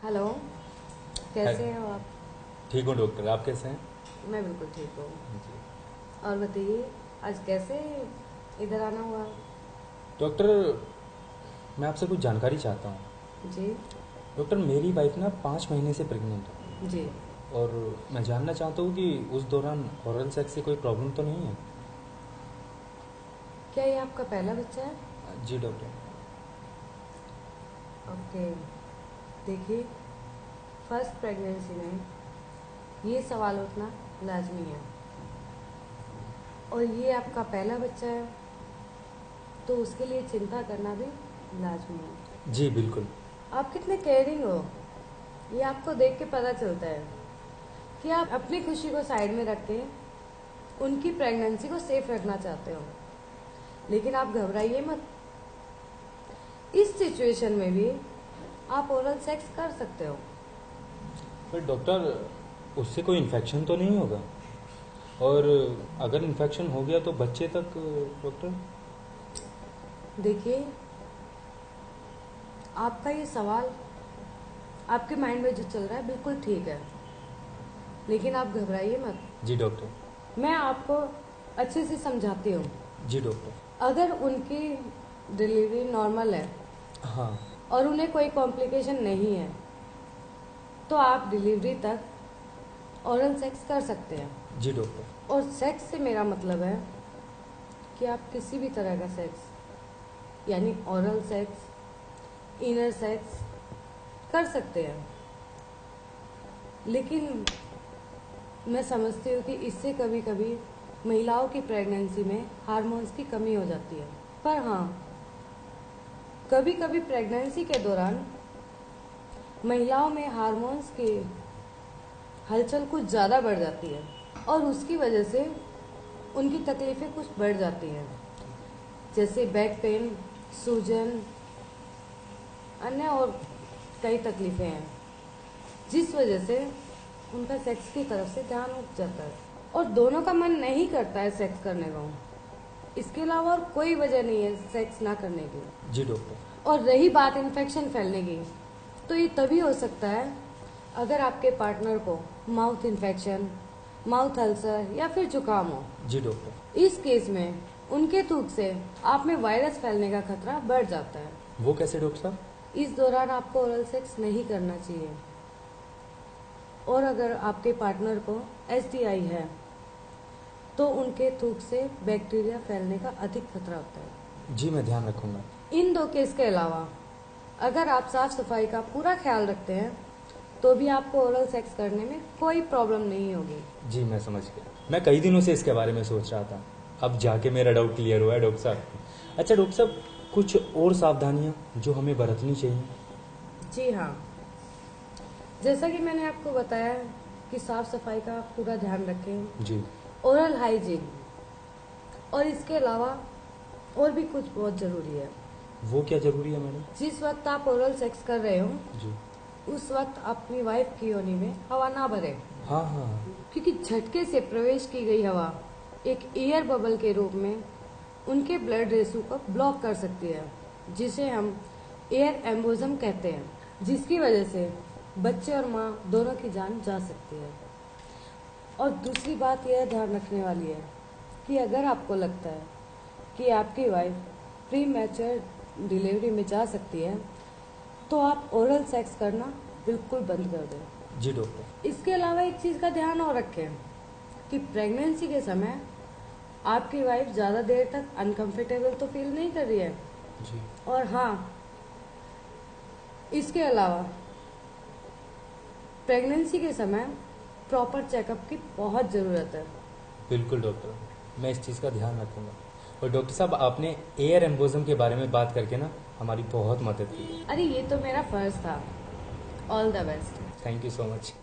Hello. कैसे हो आप? ठीक हूँ डॉक्टर, आप कैसे हैं? मैं बिल्कुल ठीक हूँ। जी और बताइए, आज कैसे इधर आना हुआ? डॉक्टर, मैं आपसे कुछ जानकारी चाहता हूँ। जी। डॉक्टर, मेरी वाइफ ना 5 महीने से प्रेग्नेंट है जी। और मैं जानना चाहता हूँ कि उस दौरान ओरल सेक्स से कोई प्रॉब्लम तो नहीं है? क्या ये आपका पहला बच्चा है? जी डॉक्टर। ओके। देखिए, फर्स्ट प्रेगनेंसी में ये सवाल उठना लाजमी है, और ये आपका पहला बच्चा है तो उसके लिए चिंता करना भी लाजमी है। जी बिल्कुल। आप कितने केयरिंग हो, ये आपको देख के पता चलता है कि आप अपनी खुशी को साइड में रख के उनकी प्रेगनेंसी को सेफ रखना चाहते हो। लेकिन आप घबराइए मत, इस सिचुएशन में भी आप ओरल सेक्स कर सकते हो। पर डॉक्टर, उससे कोई इन्फेक्शन तो नहीं होगा? और अगर इन्फेक्शन हो गया तो बच्चे तक डॉक्टर? देखिए, आपका ये सवाल आपके माइंड में जो चल रहा है बिल्कुल ठीक है, लेकिन आप घबराइए मत। जी डॉक्टर। मैं आपको अच्छे से समझाती हूँ। जी डॉक्टर। अगर उनकी डिलीवरी नॉर्मल है हाँ। और उन्हें कोई कॉम्प्लिकेशन नहीं है तो आप डिलीवरी तक ओरल सेक्स कर सकते हैं। जी डॉक्टर। और सेक्स से मेरा मतलब है कि आप किसी भी तरह का सेक्स, यानी ओरल सेक्स, इनर सेक्स कर सकते हैं। लेकिन मैं समझती हूँ कि इससे कभी कभी महिलाओं की प्रेगनेंसी में हार्मोन्स की कमी हो जाती है। पर हाँ, कभी कभी प्रेगनेंसी के दौरान महिलाओं में हार्मोन्स की हलचल कुछ ज़्यादा बढ़ जाती है और उसकी वजह से उनकी तकलीफ़ें कुछ बढ़ जाती हैं, जैसे बैक पेन, सूजन, अन्य और कई तकलीफ़ें हैं, जिस वजह से उनका सेक्स की तरफ से ध्यान उठ जाता है और दोनों का मन नहीं करता है सेक्स करने का। इसके अलावा और कोई वजह नहीं है सेक्स ना करने की। जी डॉक्टर। और रही बात इन्फेक्शन फैलने की, तो ये तभी हो सकता है अगर आपके पार्टनर को माउथ इन्फेक्शन, माउथ अल्सर या फिर जुकाम हो। जी डॉक्टर। इस केस में उनके थूक से आप में वायरस फैलने का खतरा बढ़ जाता है। वो कैसे डॉक्टर साहब? इस दौरान आपको ओरल सेक्स नहीं करना चाहिए। और अगर आपके पार्टनर को एसटीआई है तो उनके थूक से बैक्टीरिया फैलने का अधिक खतरा होता है। जी मैं ध्यान रखूंगा। इन दो केस के अलावा अगर आप साफ सफाई का पूरा ख्याल रखते हैं तो भी आपको ओरल सेक्स करने में कोई प्रॉब्लम नहीं होगी। जी मैं समझ गया। मैं कई दिनों से इसके बारे में सोच रहा था, अब जाके मेरा डाउट क्लियर हुआ है डॉक्टर साहब। अच्छा डॉक्टर साहब, कुछ और सावधानियां जो हमें बरतनी चाहिए? जी हाँ, जैसा कि मैंने आपको बताया कि साफ सफाई का पूरा ध्यान रखें, जी। ओरल हाइजीन, और इसके अलावा और भी कुछ बहुत ज़रूरी है। वो क्या ज़रूरी है मैडम? जिस वक्त आप ओरल सेक्स कर रहे हो जी। उस वक्त अपनी वाइफ की योनि में हवा ना भरे, हाँ हाँ। क्योंकि झटके से प्रवेश की गई हवा एक एयर बबल के रूप में उनके ब्लड रेसू को ब्लॉक कर सकती है, जिसे हम एयर एम्बोजम कहते हैं, जिसकी वजह से बच्चे और माँ दोनों की जान जा सकती है। और दूसरी बात यह ध्यान रखने वाली है कि अगर आपको लगता है कि आपकी वाइफ प्री मैच्योर डिलीवरी में जा सकती है तो आप ओरल सेक्स करना बिल्कुल बंद कर दें। जी डॉक्टर। इसके अलावा एक चीज़ का ध्यान और रखें कि प्रेगनेंसी के समय आपकी वाइफ ज़्यादा देर तक अनकंफर्टेबल तो फील नहीं कर रही है। जी। और हाँ, इसके अलावा प्रेगनेंसी के समय प्रॉपर चेकअप की बहुत ज़रूरत है। बिल्कुल डॉक्टर, मैं इस चीज़ का ध्यान रखूंगा। और डॉक्टर साहब, आपने एयर एम्बोजम के बारे में बात करके ना हमारी बहुत मदद की। अरे ये तो मेरा फ़र्ज़ था। All the best. Thank you so much.